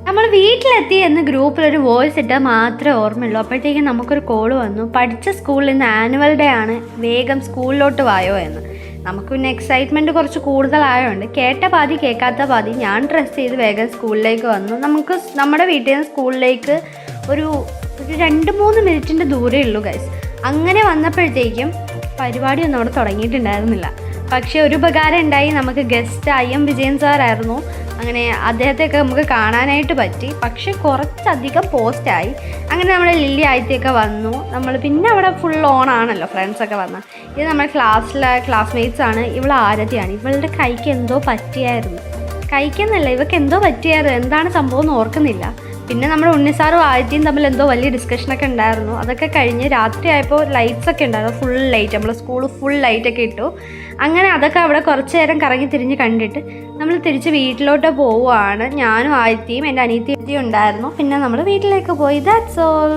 നമ്മൾ വീട്ടിലെത്തി എന്ന് ഗ്രൂപ്പിലൊരു വോയിസ് ഇട്ടാൽ മാത്രമേ ഓർമ്മയുള്ളൂ. അപ്പോഴത്തേക്കും നമുക്കൊരു കോൾ വന്നു, പഠിച്ച സ്കൂളിൽ നിന്ന് ആനുവൽ ഡേ ആണ്, വേഗം സ്കൂളിലോട്ട് വായോ എന്ന്. നമുക്ക് പിന്നെ എക്സൈറ്റ്മെൻറ്റ് കുറച്ച് കൂടുതലായതുകൊണ്ട് കേട്ട പാതി കേൾക്കാത്ത പാതി ഞാൻ ഡ്രസ്സ് ചെയ്ത് വേഗം സ്കൂളിലേക്ക് വന്നു. നമുക്ക് നമ്മുടെ വീട്ടിൽ നിന്ന് സ്കൂളിലേക്ക് ഒരു 2-3 മിനിറ്റിൻ്റെ ദൂരമേ ഉള്ളൂ ഗൈസ്. അങ്ങനെ വന്നപ്പോഴത്തേക്കും പരിപാടിയൊന്നും അവിടെ തുടങ്ങിയിട്ടുണ്ടായിരുന്നില്ല. പക്ഷേ ഒരു ഉപകാരം ഉണ്ടായി, നമുക്ക് ഗസ്റ്റ് IM വിജയൻ സാറായിരുന്നു. അങ്ങനെ അദ്ദേഹത്തെയൊക്കെ നമുക്ക് കാണാനായിട്ട് പറ്റി. പക്ഷേ കുറച്ചധികം പോസ്റ്റായി. അങ്ങനെ നമ്മുടെ ലില്ലി ആയിത്തെയൊക്കെ വന്നു. നമ്മൾ പിന്നെ അവിടെ ഫുൾ ഓണാണല്ലോ, ഫ്രണ്ട്സൊക്കെ വന്ന്. ഇത് നമ്മുടെ ക്ലാസ്സിലെ ക്ലാസ്മേറ്റ്സ് ആണ്. ഇവൾ ആരതിയാണ്. ഇവളുടെ കൈക്ക് എന്തോ പറ്റിയായിരുന്നു. കൈക്കെന്നല്ല, ഇവൾക്ക് എന്തോ പറ്റിയായിരുന്നു. എന്താണ് സംഭവം എന്ന് ഓർക്കുന്നില്ല. പിന്നെ നമ്മുടെ ഉണ്ണിസാറും ആദ്യത്തെയും തമ്മിൽ എന്തോ വലിയ ഡിസ്കഷനൊക്കെ ഉണ്ടായിരുന്നു. അതൊക്കെ കഴിഞ്ഞ് രാത്രി ആയപ്പോൾ ലൈറ്റ്സൊക്കെ ഉണ്ടായിരുന്നു, ഫുൾ ലൈറ്റ്. നമ്മൾ സ്കൂൾ ഫുൾ ലൈറ്റൊക്കെ ഇട്ടു. അങ്ങനെ അതൊക്കെ അവിടെ കുറച്ച് നേരം കറങ്ങി തിരിഞ്ഞ് കണ്ടിട്ട് നമ്മൾ തിരിച്ച് വീട്ടിലോട്ട് പോവുകയാണ്. ഞാനും ആദ്യത്തെയും എൻ്റെ അനിയത്തിയും ഉണ്ടായിരുന്നു. പിന്നെ നമ്മൾ വീട്ടിലേക്ക് പോയി. That's all.